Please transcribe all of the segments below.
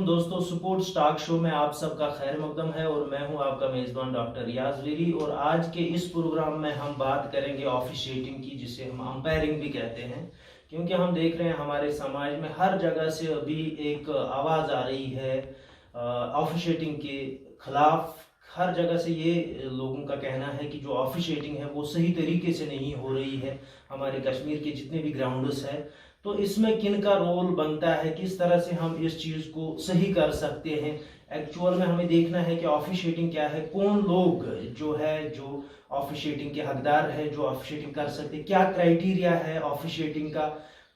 दोस्तों, sports talk show में आप सबका खैर मकदम है और मैं हूं आपका मेज़बान डॉक्टर रियाज वीरी। और आज के इस प्रोग्राम में हम बात करेंगे ऑफिशिएटिंग की, जिसे हम अंपायरिंग भी कहते हैं। क्योंकि हम देख रहे हैं हमारे समाज में हर जगह से अभी एक आवाज़ आ रही है ऑफिशिएटिंग के खिलाफ। हर जगह से ये लोगों का कहना है कि जो ऑफिशिएटिंग है वो सही तरीके से नहीं हो रही है हमारे कश्मीर के जितने भी ग्राउंड्स हैं। तो इसमें किन का रोल बनता है, किस तरह से हम इस चीज़ को सही कर सकते हैं। एक्चुअल में हमें देखना है कि ऑफिशिएटिंग क्या है, कौन लोग जो ऑफिशिएटिंग के हकदार है, जो ऑफिशिएटिंग कर सकते, क्या क्राइटेरिया है ऑफिशिएटिंग का।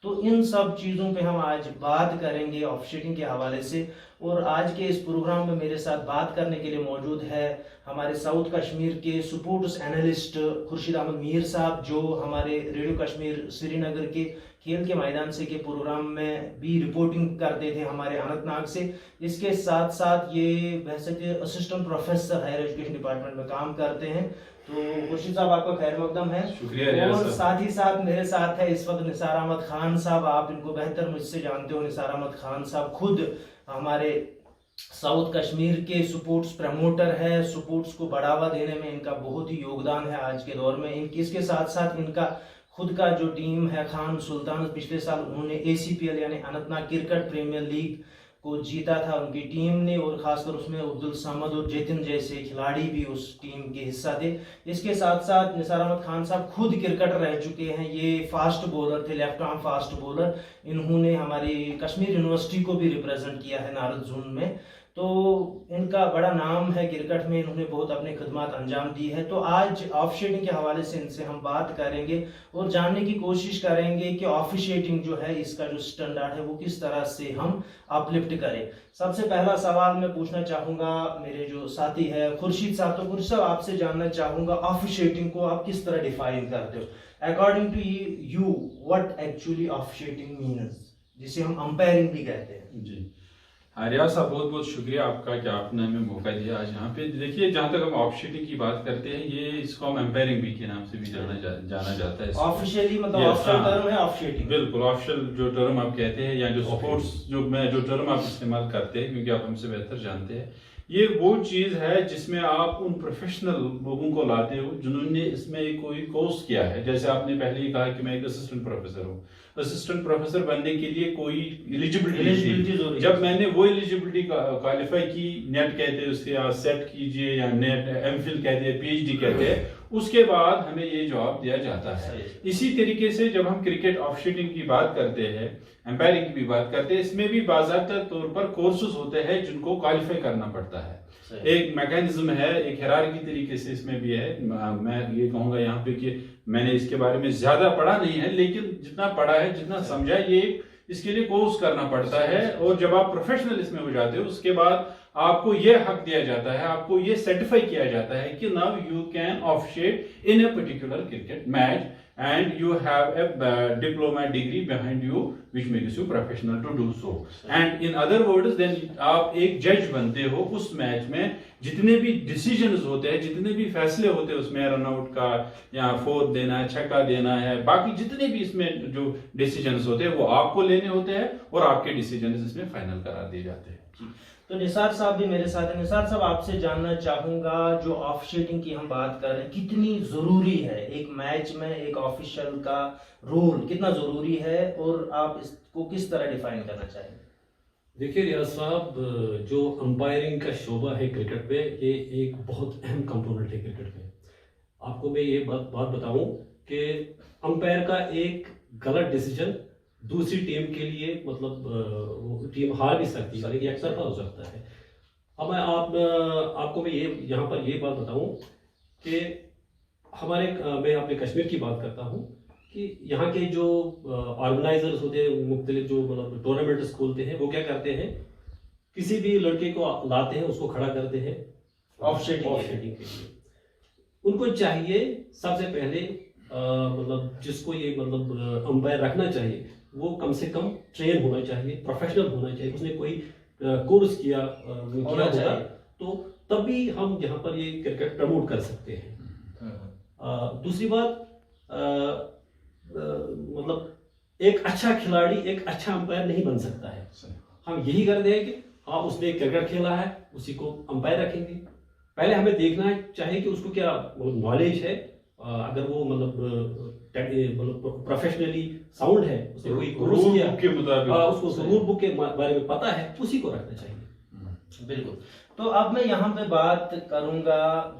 तो इन सब चीज़ों पे हम आज बात करेंगे ऑफिशिएटिंग के हवाले से। और आज के इस प्रोग्राम में मेरे साथ बात करने के लिए मौजूद है हमारे साउथ कश्मीर के स्पोर्ट्स एनालिस्ट खुर्शीद अहमद मीर साहब, जो हमारे रेडियो कश्मीर श्रीनगर के खेल के मैदान से के प्रोग्राम में भी रिपोर्टिंग करते थे हमारे अनंतनाग से। इसके साथ साथ ये वैसे के assistant professor higher education department में काम करते हैं। तो खुर्शीद साहब, आपका खैर मकदम है। शुक्रिया। और साथ ही साथ मेरे साथ है इस वक्त निसार अहमद खान साहब। आप इनको बेहतर मुझसे जानते हो। निसार अहमद खान साहब खुद हमारे साउथ कश्मीर के स्पोर्ट्स प्रमोटर है। स्पोर्ट्स को बढ़ावा देने में इनका बहुत ही योगदान है आज के दौर में। इसके साथ साथ इनका खुद का जो टीम है खान सुल्तान, पिछले साल उन्होंने ACPL यानी अनंतनाग क्रिकेट प्रीमियर लीग को जीता था उनकी टीम ने। और खासकर उसमें अब्दुल समद और जतिन जैसे खिलाड़ी भी उस टीम के हिस्सा थे। इसके साथ साथ निसार अहमद खान साहब खुद क्रिकेटर रह चुके हैं। ये फास्ट बॉलर थे, लेफ्ट आर्म फास्ट बॉलर। इन्होंने हमारी कश्मीर यूनिवर्सिटी को भी रिप्रेजेंट किया है नारद जोन में। तो इनका बड़ा नाम है क्रिकेट में, इन्होंने बहुत अपने खिदमत अंजाम दी है। तो आज ऑफिशिएटिंग के हवाले से इनसे हम बात करेंगे और जानने की कोशिश करेंगे कि ऑफिशिएटिंग जो है, इसका जो स्टैंडर्ड है वो किस तरह से हम अपलिफ्ट करें। सबसे पहला सवाल मैं पूछना चाहूँगा मेरे जो साथी है खुर्शीद साहब। तो खुर्शीद साहब, आपसे जानना चाहूँगा ऑफिशिएटिंग को आप किस तरह डिफाइन करते हो। According to you what actually officiating means, जिसे हम अंपायरिंग भी कहते हैं। जी रियाज साहब, बहुत बहुत शुक्रिया आपका कि आपने हमें मौका दिया आज यहाँ पे। देखिए, जहाँ तक हम ऑफिशिएटिंग की बात करते हैं, ये इसको हम एम्पायरिंग भी के नाम से भी जाना जाता है। ऑफिशियली मतलब ऑफिशियल टर्म है ऑफिशिएटिंग। बिल्कुल, ऑफिशियल जो टर्म आप कहते हैं या जो स्पोर्ट्स जो टर्म आप इस्तेमाल करते हैं, क्योंकि आप हमसे बेहतर जानते हैं, ये वो चीज है जिसमें आप उन प्रोफेशनल लोगों को लाते हो जिन्होंने इसमें कोई कोर्स किया है। जैसे आपने पहले ही कहा कि मैं एक असिस्टेंट प्रोफेसर हूँ। असिस्टेंट प्रोफेसर बनने के लिए कोई एलिजिबिलिटी, जब मैंने वो एलिजिबिलिटी क्वालिफाई की, नेट कहते हैं उससे, या सेट कीजिए या नेट MPhil कहते हैं, PhD कहते हैं, उसके बाद हमें ये जवाब दिया जाता है। इसी तरीके से जब हम क्रिकेट ऑफिशिएटिंग की बात करते हैं, एम्पायरिंग की भी बात करते हैं, इसमें भी बाकायदा तौर पर कोर्सेज होते हैं जिनको क्वालिफाई करना पड़ता है। एक मैकेनिज्म है, एक हिरार्की तरीके से इसमें भी है। मैं ये कहूंगा यहाँ पे कि मैंने इसके बारे में ज्यादा पढ़ा नहीं है, लेकिन जितना पढ़ा है, जितना समझा, ये इसके लिए कोर्स करना पड़ता है। और जब आप प्रोफेशनल इसमें हो जाते हो, उसके बाद आपको ये हक दिया जाता है, आपको ये सर्टिफाई किया जाता है कि now you can officiate in a particular cricket match and you have a diploma degree behind you which makes you professional to do so. And in other words, then आप एक जज बनते हो उस मैच में। जितने भी डिसीजंस होते हैं, जितने भी फैसले होते हैं उसमें, रन आउट का या फोर्थ देना है, छक्का देना है, बाकी जितने भी इसमें जो डिसीजंस होते हैं वो आपको लेने होते हैं और आपके डिसीजंस इसमें फाइनल करार दिए जाते हैं। तो निसार साहब भी मेरे साथ हैं। निसार साहब, आपसे जानना चाहूंगा, जो ऑफिशिएटिंग की हम बात कर रहे हैं, कितनी जरूरी है एक मैच में एक ऑफिशियल का रोल, कितना जरूरी है और आप इसको किस तरह डिफाइन करना चाहेंगे। देखिए रियाज साहब, जो अंपायरिंग का शोबा है क्रिकेट में, ये एक बहुत अहम कंपोनेंट है क्रिकेट में। आपको मैं ये बात बताऊं कि अंपायर का एक गलत डिसीजन दूसरी टीम के लिए, मतलब वो टीम हार भी सकती है, एक तरफा हो सकता है। अब आपको मैं ये यहाँ पर ये बात बताऊं कि मैं अपने कश्मीर की बात करता हूँ कि यहाँ के जो ऑर्गेनाइजर्स होते हैं, मुख्तलिफ जो मतलब टूर्नामेंट्स खोलते हैं, वो क्या करते हैं, किसी भी लड़के को लाते हैं, उसको खड़ा करते हैं ऑफिशिएटिंग के लिए। उनको चाहिए सबसे पहले मतलब जिसको ये मतलब अंपायर रखना चाहिए, वो कम से कम ट्रेन होना चाहिए, प्रोफेशनल होना चाहिए, उसने कोई कोर्स किया होगा, तो तभी हम यहाँ पर ये क्रिकेट प्रमोट कर सकते हैं। दूसरी बात, मतलब एक अच्छा खिलाड़ी एक अच्छा अंपायर नहीं बन सकता है। हम यही करते हैं कि हाँ उसने क्रिकेट खेला है उसी को अंपायर रखेंगे। पहले हमें देखना चाहिए कि उसको क्या नॉलेज है, अगर वो मतलब प्रोफेशनली साउंड है, उसने कोई कोर्स रूल किया बुक के मुताबिक उसको रूल बुक के बारे में पता है, उसी को रखना चाहिए। बिल्कुल। तो अब मैं यहाँ पे बात करूंगा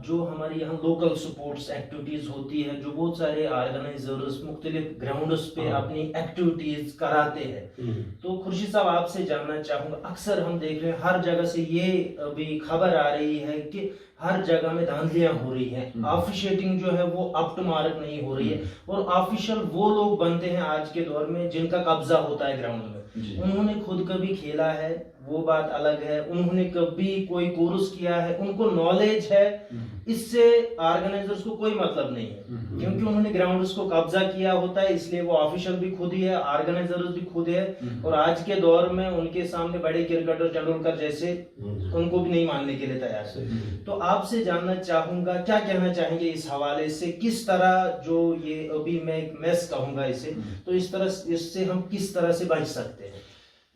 जो हमारी यहाँ लोकल स्पोर्ट्स एक्टिविटीज होती है, जो बहुत सारे ऑर्गेनाइजर्स मुख्तलिफ ग्राउंड्स पे अपनी एक्टिविटीज कराते हैं। तो खुर्शीद साहब आपसे जानना चाहूंगा, अक्सर हम देख रहे हैं हर जगह से ये अभी खबर आ रही है कि हर जगह में धांधलियां हो रही है, ऑफिशिएटिंग जो है वो अप टू मार्क नहीं हो रही है, और ऑफिशियल वो लोग बनते हैं आज के दौर में जिनका कब्जा होता है ग्राउंड में। उन्होंने खुद कभी खेला है वो बात अलग है, उन्होंने कभी कोई कोर्स किया है, उनको नॉलेज है, इससे ऑर्गेनाइजर्स को कोई मतलब नहीं है, क्योंकि उन्होंने ग्राउंड्स को कब्जा किया होता है, इसलिए वो ऑफिशियल भी खुद ही है, ऑर्गेनाइजर्स भी खुद है, और आज के दौर में उनके सामने बड़े क्रिकेटर तेंदुलकर जैसे उनको भी नहीं मानने के लिए तैयार है। तो आपसे जानना चाहूंगा क्या कहना चाहेंगे इस हवाले से, किस तरह जो ये अभी मैं एक मेस कहूंगा इसे, तो इस तरह इससे हम किस तरह से बच सकते हैं?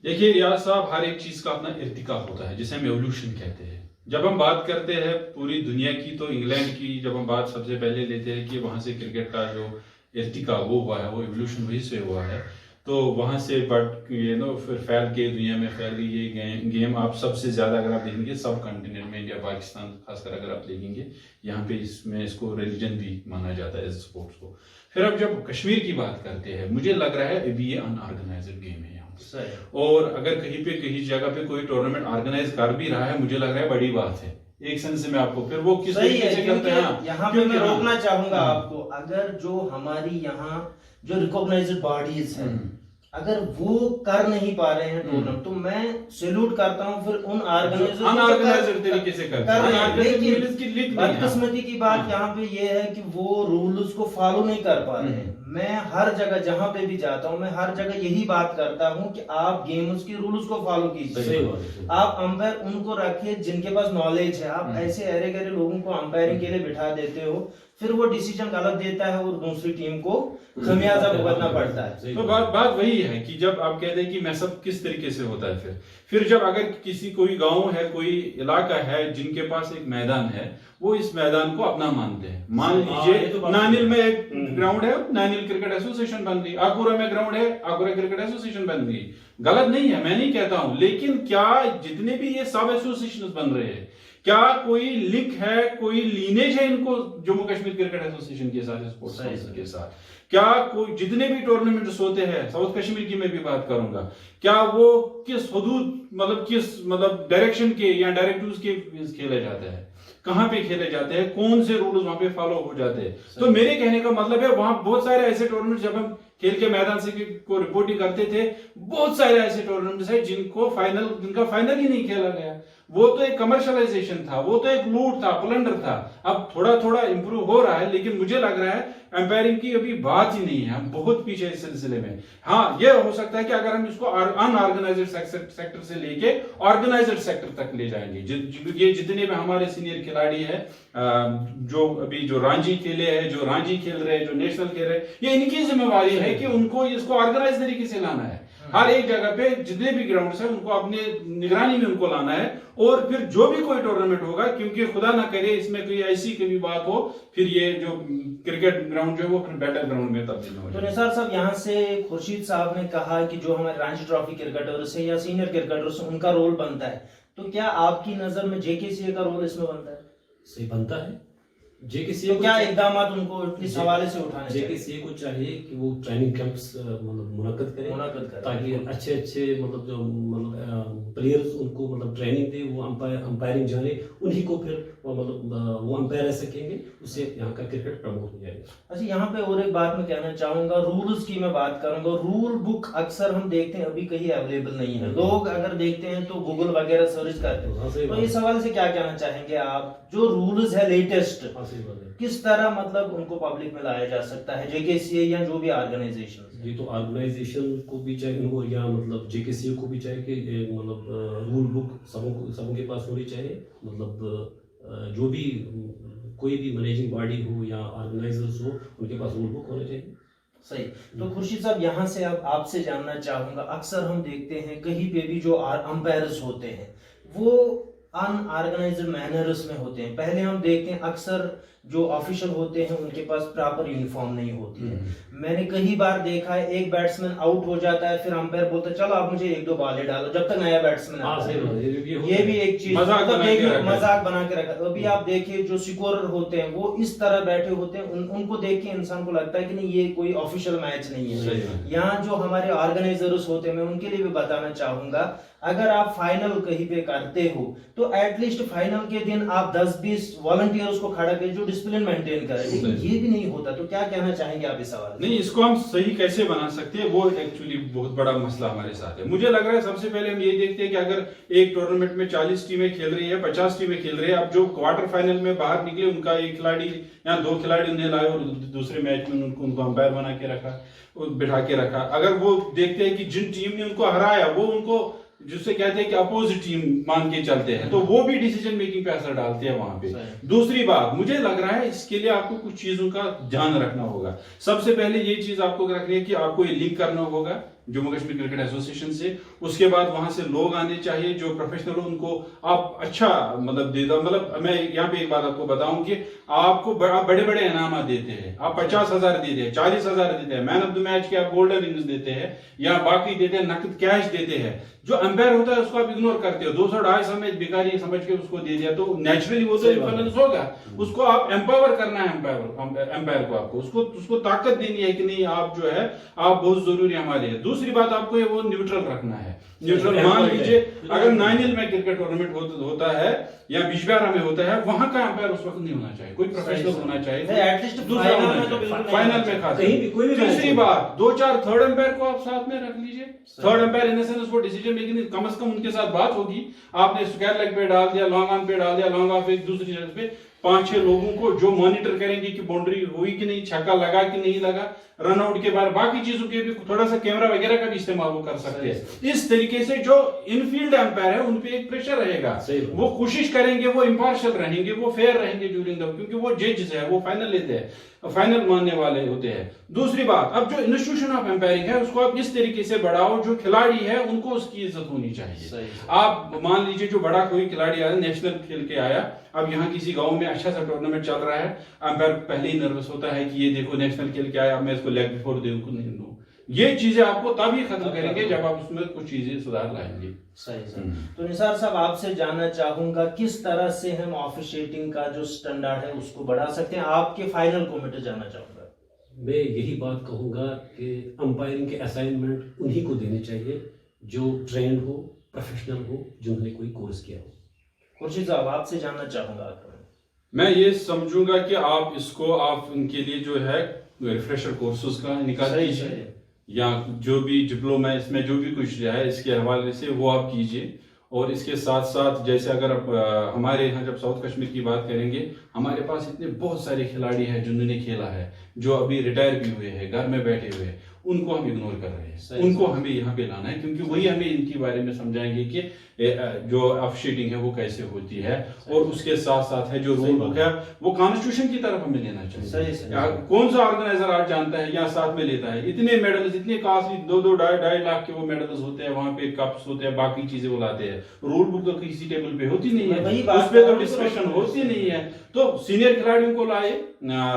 देखिए रियाज साहब, हर एक चीज का अपना इर्तिका होता है जिसे हम एवोल्यूशन कहते हैं। जब हम बात करते हैं पूरी दुनिया की, तो इंग्लैंड की जब हम बात सबसे पहले लेते हैं कि वहां से क्रिकेट का जो इर्तिका वो हुआ है, वो एवोल्यूशन वहीं से हुआ है। तो वहां से बट फिर फैल के दुनिया में फैल गई ये गेम। आप सबसे ज्यादा अगर आप देखेंगे सब कंटिनेंट में, इंडिया पाकिस्तान खासकर अगर आप देखेंगे, यहाँ पे इसमें इसको रिलीजन भी माना जाता है इस स्पोर्ट्स को। फिर अब जब कश्मीर की बात करते हैं, मुझे लग रहा है अभी ये अनऑर्गेनाइज्ड गेम है। और अगर कहीं पे कहीं जगह पे कोई टूर्नामेंट ऑर्गेनाइज कर भी रहा है, मुझे लग रहा है बड़ी बात है एक सेंस में आपको। फिर वो किस तरीके से करते हैं, यहाँ पे मैं रोकना चाहूंगा आपको, अगर जो हमारी यहाँ जो रिकॉग्नाइज्ड बॉडीज है अगर वो कर नहीं पा रहे हैं टूर्नामेंट, तो मैं सैल्यूट करता हूं फिर उन ऑर्गेनाइजर तरीके से करते हैं। लेकिन बदकिस्मती की बात यहाँ पे ये है कि वो रूल्स को फॉलो नहीं कर पा रहे हैं। मैं हर जगह जहां पे भी जाता हूं, मैं हर जगह यही बात करता हूं कि आप गेम्स के रूल्स को फॉलो कीजिए, आप अंपायर उनको रखिए जिनके पास नॉलेज है। आप ऐसे अरे गहरे लोगों को अंपायरिंग के लिए बिठा देते हो, फिर वो डिसीजन गलत देता है और दूसरी टीम को खमियाजा भुगतना पड़ता है। तो बात वही है कि जब आप कहते हैं कि मैसअप किस तरीके से होता है, फिर जब अगर किसी कोई गांव है, कोई इलाका है जिनके पास एक मैदान है, वो इस मैदान को अपना मानते हैं। मान लीजिए नानिल में एक ग्राउंड है, नानिल क्रिकेट एसोसिएशन बन गई, आकुरा में ग्राउंड है, आकुरा क्रिकेट एसोसिएशन बन गई। गलत नहीं है, मैं नहीं कहता हूं, लेकिन क्या जितने भी ये सब एसोसिएशन बन रहे हैं, क्या कोई लिंक है, कोई लीनेज है इनको जम्मू कश्मीर क्रिकेट एसोसिएशन के साथ, स्पोर्ट्स काउंसिल के साथ? क्या कोई जितने भी टूर्नामेंट्स होते हैं, साउथ कश्मीर की मैं भी बात करूंगा, क्या वो किस हदूद किस डायरेक्शन के या डायरेक्टिव्स के खेले जाते हैं, कहां पे खेले जाते हैं, कौन से रूल्स वहां पे फॉलो हो जाते हैं? तो मेरे कहने का मतलब है वहां बहुत सारे ऐसे टूर्नामेंट, जब हम खेल के मैदान से को रिपोर्टिंग करते थे, बहुत सारे ऐसे टूर्नामेंट्स हैं जिनका फाइनल ही नहीं खेला गया। वो तो एक कमर्शलाइजेशन था, वो तो एक लूट था, प्लंडर था। अब थोड़ा थोड़ा इंप्रूव हो रहा है, लेकिन मुझे लग रहा है एम्पायरिंग की अभी बात ही नहीं है, हम बहुत पीछे इस सिलसिले में। हाँ, ये हो सकता है कि अगर हम इसको अनऑर्गेनाइज्ड सेक्टर से लेके ऑर्गेनाइज्ड सेक्टर तक ले जाएंगे, ये जितने भी हमारे सीनियर खिलाड़ी हैं, जो अभी जो रांची खेले हैं, जो रांची खेल रहे हैं, जो नेशनल खेल रहे हैं, ये इनकी जिम्मेवारी है कि उनको इसको ऑर्गेनाइज तरीके से लाना है। हर एक जगह पे जितने भी ग्राउंड्स हैं उनको अपने निगरानी में उनको लाना है, और फिर जो भी कोई टूर्नामेंट होगा, क्योंकि खुदा ना करे इसमें कोई ऐसी कभी बात हो, फिर ये जो क्रिकेट ग्राउंड जो है वो फिर बैटल ग्राउंड में तब्दील हो जाए। तो निसार साहब, यहाँ से खुर्शीद साहब ने कहा कि जो हमारे रणजी ट्रॉफी क्रिकेटर्स है या सीनियर क्रिकेटर्स, उनका रोल बनता है, तो क्या आपकी नजर में जेकेसीए का रोल इसमें बनता है? सही बनता है। जेकेसीए तो क्या इकदाम उनको इस हवाले से उठाने चाहिए? जेकेसीए को चाहिए कि वो ट्रेनिंग कैंप्स मुनक्कद करें, ताकि अच्छे अच्छे प्लेयर्स उनको ट्रेनिंग दे, वो अंपायरिंग जाने, उन्हीं को फिर वो अंपायर रह सकेंगे, उससे यहाँ का क्रिकेट प्रमोट हो जाएगा। अच्छा, यहाँ पे और एक बात मैं कहना चाहूंगा, रूल्स की मैं बात करूंगा। रूल बुक अक्सर हम देखते हैं अभी कहीं अवेलेबल नहीं है, लोग अगर देखते हैं तो गूगल वगैरह सर्च करते हैं। तो इस सवाल से क्या कहना चाहेंगे आप, जो रूल्स है लेटेस्ट, किस तरह उनको पब्लिक में लाया जा सकता है, जेकेसीए या जो भी ऑर्गेनाइजेशन? ये तो ऑर्गेनाइजेशन को भी चाहिए उनको, या जेकेसीए को भी चाहिए कि रूल बुक सबों के पास होनी चाहिए। जो भी कोई भी मैनेजिंग बॉडी हो या ऑर्गेनाइजर्स हो, उनके पास रूल बुक होना चाहिए। सही। तो खुर्शीद साहब, यहाँ से अब आपसे जानना चाहूंगा, अक्सर हम देखते हैं कहीं पे भी जो अंपायर्स होते हैं वो अनऑर्गेनाइज्ड मैनर्स में होते हैं। पहले हम देखते हैं अक्सर जो ऑफिशियल होते हैं उनके पास प्रॉपर यूनिफॉर्म नहीं होती है। मैंने कई बार देखा है एक बैट्समैन आउट हो जाता है, फिर अंपायर बोलता है चलो आप मुझे 1-2 बॉलें डालो जब तक नया बैट्समैन आता है। ये भी एक चीज मजाक बना के रखा। अभी आप देखिए जो स्कोरर होते हैं वो इस तरह बैठे होते हैं, उनको देख के इंसान को लगता है कि नहीं ये कोई ऑफिशियल मैच नहीं है। यहाँ जो हमारे ऑर्गेनाइजर्स होते हैं, मैं उनके लिए भी बताना चाहूंगा, अगर आप फाइनल कहीं पे करते हो तो एटलीस्ट फाइनल के दिन आप 10-20 वॉलंटियर्स को खड़ा कर जो डिसिप्लिन मेंटेन करें, लेकिन ये भी नहीं होता। तो क्या कहना चाहेंगे आप इस सवाल? नहीं, इसको हम सही कैसे बना सकते हैं वो एक्चुअली बहुत बड़ा मसला हमारे साथ है। मुझे लग रहा है सबसे पहले हम ये देखते हैं कि अगर एक टूर्नामेंट में 40 टीमें खेल रही है, 50 टीमें खेल रही है, अब जो क्वार्टर फाइनल में बाहर निकले उनका एक खिलाड़ी या 2 खिलाड़ी उन्हें लाए और दूसरे मैच में उनको अंपायर बना के रखा, बिठा के रखा। अगर वो देखते हैं कि जिन टीम ने उनको हराया वो उनको जिससे कहते हैं कि अपोजिट टीम मान के चलते हैं, तो वो भी डिसीजन मेकिंग पे असर डालते हैं वहां पे। दूसरी बात, मुझे लग रहा है इसके लिए आपको कुछ चीजों का ध्यान रखना होगा। सबसे पहले ये चीज आपको रखनी है कि आपको ये लिंक करना होगा जम्मू कश्मीर क्रिकेट एसोसिएशन से। उसके बाद वहां से लोग आने चाहिए जो प्रोफेशनल हो, उनको आप अच्छा मतलब देता, मतलब मैं यहाँ पे एक बात आपको बताऊं कि आपको बड़े बड़े इनाम देते हैं। आप 50,000 देते हैं, 40,000 देते हैं, मैन ऑफ द मैच के आप गोल्डन इनिंग्स देते हैं या बाकी देते हैं, नकद कैश देते हैं। जो अंपायर होता है उसको आप इग्नोर करते हो, 200-250 मैच बेकारी समझ के उसको दे दिया, तो नेचुरली वो तो इम्बैलेंस होगा। उसको आप एम्पावर करना है, अंपायर को आपको उसको ताकत देनी है कि नहीं आप जो है आप बहुत जरूरी हमारे हैं। दूसरी बात, आपको ये वो न्यूट्रल रखना है। न्यूट्रल, मान लीजिए अगर 9 में क्रिकेट टूर्नामेंट होता है या बिजबिहारा में होता है, वहां का अंपायर उस वक्त नहीं होना चाहिए, कोई प्रोफेशनल होना चाहिए, एटलीस्ट फाइनल में खास। तीसरी बात, 2-4 थर्ड अंपायर को आप साथ में रख लीजिए। Third umpire in the sense उसको डिसीजन मेकिंग कम से कम उनके साथ बात होगी। आपने स्क्वायर लेग पे डाल दिया, लॉन्ग ऑन पे डाल दिया, लॉन्ग ऑफ एक दूसरी जगह पे 5-6 लोगों को जो मॉनिटर करेंगे कि बाउंड्री हुई कि नहीं, छक्का लगा कि नहीं लगा, रन आउट के बाद बाकी चीजों के भी थोड़ा सा कैमरा वगैरह का भी इस्तेमाल वो कर सकते हैं। इस तरीके से जो इनफील्ड अंपायर है उन पे एक प्रेशर रहेगा, वो कोशिश करेंगे, वो इम्पार्शियल रहेंगे, वो फेयर रहेंगे ड्यूरिंग द, क्योंकि वो जजेस है, वो फाइनल लेते हैं, फाइनल मानने वाले होते हैं। दूसरी बात, अब जो इंस्टीट्यूशन ऑफ एम्पायरिंग है उसको आप इस तरीके से बढ़ाओ, जो खिलाड़ी है उनको उसकी इज्जत होनी चाहिए। आप मान लीजिए जो बड़ा कोई खिलाड़ी आया, नेशनल खेल के आया, अब यहाँ किसी गांव में अच्छा सा टूर्नामेंट चल रहा है, अंपायर पहले ही नर्वस होता है कि ये देखो नेशनल खेल के आया, मैं इसको लेग बिफोर दूं नहीं दूं। ये चीजें आपको तभी खत्म करेंगे जब आप उसमें कुछ चीजें सुधार लाएंगे। सही सर। तो निसार साहब, आपसे जानना चाहूंगा किस तरह से हम ऑफिशिएटिंग का जो स्टैंडर्ड है उसको बढ़ा सकते हैं। आपके फाइनल कमेंट जानना चाहूंगा। मैं यही बात कहूंगा कि अंपायरिंग के असाइनमेंट उन्हीं को देने चाहिए जो ट्रेंड हो, प्रोफेशनल हो, जिन्होंने कोई कोर्स किया हो। खुर्शीद साहब, आपसे जानना चाहूंगा। मैं ये समझूंगा कि आप इनके लिए जो है रिफ्रेशर कोर्सेज का निकाल लीजिए, या जो भी डिप्लोमा इसमें जो भी कुछ है इसके हवाले से वो आप कीजिए। और इसके साथ साथ जैसे अगर आप हमारे यहाँ जब साउथ कश्मीर की बात करेंगे, हमारे पास इतने बहुत सारे खिलाड़ी हैं जिन्होंने खेला है, जो अभी रिटायर भी हुए हैं, घर में बैठे हुए हैं, उनको हम इग्नोर कर रहे हैं। उनको हमें यहाँ पे लाना है, क्योंकि वही हमें इनके बारे में समझाएंगे कि जो ऑफिशिएटिंग है वो कैसे होती है। और उसके साथ साथ है जो रूल बुक है वो कॉन्स्टिट्यूशन की तरफ हमें लेना चाहिए। कौन सा ऑर्गेनाइजर आज जानता है या साथ में लेता है इतने मेडल्स, इतने कॉस्टली 2-2-2.5 लाख के वो मेडल्स होते हैं, वहां पे कप्स होते हैं, बाकी चीजें वो लाते हैं। रूल बुक तो किसी टेबल पे होती नहीं है, उस पर तो डिस्कशन होती नहीं है। तो सीनियर खिलाड़ियों को लाए,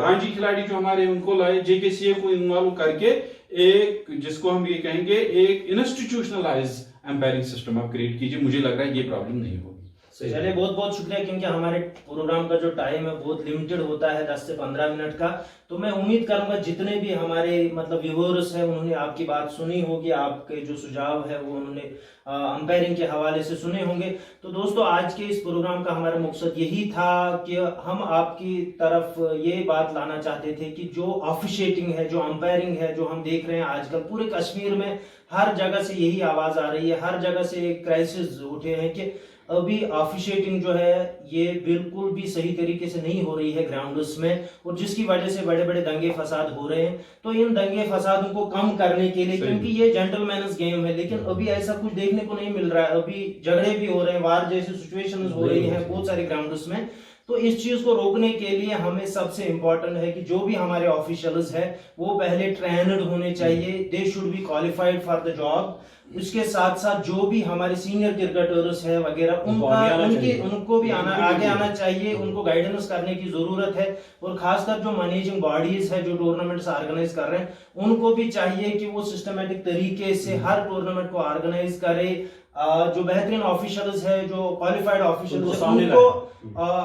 रांची खिलाड़ी जो हमारे उनको लाए, जेकेसीए को इन्वॉल्व करके एक, जिसको हम ये कहेंगे, एक इंस्टीट्यूशनलाइज एम्पायरिंग सिस्टम आप क्रिएट कीजिए। मुझे लग रहा है ये प्रॉब्लम नहीं होगी। चलिए, बहुत बहुत शुक्रिया, क्योंकि हमारे प्रोग्राम का जो टाइम है बहुत लिमिटेड होता है, 10 से 15 मिनट का। तो मैं उम्मीद करूंगा जितने भी हमारे मतलब व्यूअर्स हैं उन्होंने आपकी बात सुनी होगी, आपके जो सुझाव है वो उन्होंने अंपायरिंग के हवाले से सुने होंगे। तो दोस्तों, आज के इस प्रोग्राम का हमारा मकसद यही था कि हम आपकी तरफ ये बात लाना चाहते थे कि जो ऑफिशिएटिंग है, जो अंपायरिंग है, जो हम देख रहे हैं आजकल पूरे कश्मीर में हर जगह से यही आवाज आ रही है, हर जगह से एक क्राइसिस उठे हैं कि अभी ऑफिशिएटिंग जो है ये बिल्कुल भी सही तरीके से नहीं हो रही है ग्राउंड्स में, और जिसकी वजह से बड़े बड़े दंगे फसाद हो रहे हैं। तो इन दंगे फसादों को कम करने के लिए, क्योंकि ये जेंटलमैन्स गेम है, लेकिन अभी ऐसा कुछ देखने को नहीं मिल रहा है। अभी झगड़े भी हो रहे हैं, वार जैसी सिचुएशंस हो रही हैं बहुत सारे ग्राउंड्स में। तो इस चीज को रोकने के लिए हमें सबसे इंपॉर्टेंट है कि जो भी हमारे ऑफिशियल्स है वो पहले ट्रेनड होने चाहिए, they should be qualified for the job. उसके साथ साथ जो भी हमारे सीनियर क्रिकेटर्स है वगैरह उनको भी आगे आना चाहिए, उनको गाइडेंस करने की जरूरत है। और खासकर जो मैनेजिंग बॉडीज है जो टूर्नामेंट्स ऑर्गेनाइज कर रहे हैं उनको भी चाहिए कि वो सिस्टमेटिक तरीके से हर टूर्नामेंट को ऑर्गेनाइज करे। जो बेहतरीन ऑफिशियल्स है, जो क्वालिफाइड ऑफिशियल्स है, उनको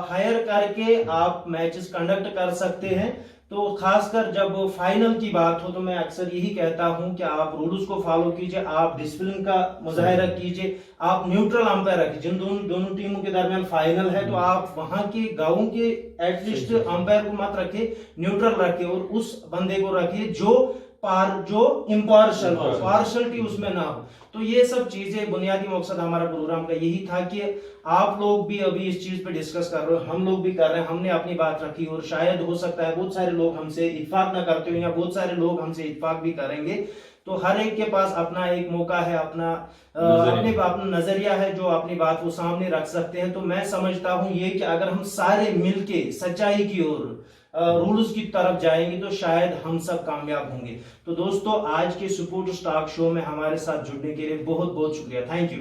हायर करके आप मैचेस कंडक्ट कर सकते हैं। तो खासकर जब फाइनल की बात हो तो मैं अक्सर यही कहता हूं कि आप रूल्स को फॉलो कीजिए, आप डिसिप्लिन का मुजाहिरा कीजिए, आप न्यूट्रल अंपायर रखिए। जिन दोनों टीमों के दरमियान फाइनल है तो आप वहां के गांव के एटलीस्ट अंपायर को मत रखिए, न्यूट्रल रखिए और उस बंदे को रखिए जो पार्शलिटी उसमें ना हो। तो ये सब चीजें, बुनियादी मकसद हमारा प्रोग्राम का यही था कि आप लोग भी अभी इस चीज पे डिस्कस कर रहे हो, हम लोग भी कर रहे हैं, हमने अपनी बात रखी और शायद हो सकता है बहुत सारे लोग हमसे इत्तेफाक ना करते हो या बहुत सारे लोग हमसे इत्तेफाक भी करेंगे। तो हर एक के पास अपना एक मौका है, अपना नजरिया है जो अपनी बात वो सामने रख सकते हैं। तो मैं समझता हूं ये कि अगर हम सारे मिलके सच्चाई की ओर रूल्स की तरफ जाएंगे तो शायद हम सब कामयाब होंगे। तो दोस्तों आज के स्पोर्ट्स टॉक शो में हमारे साथ जुड़ने के लिए बहुत बहुत शुक्रिया। Thank you.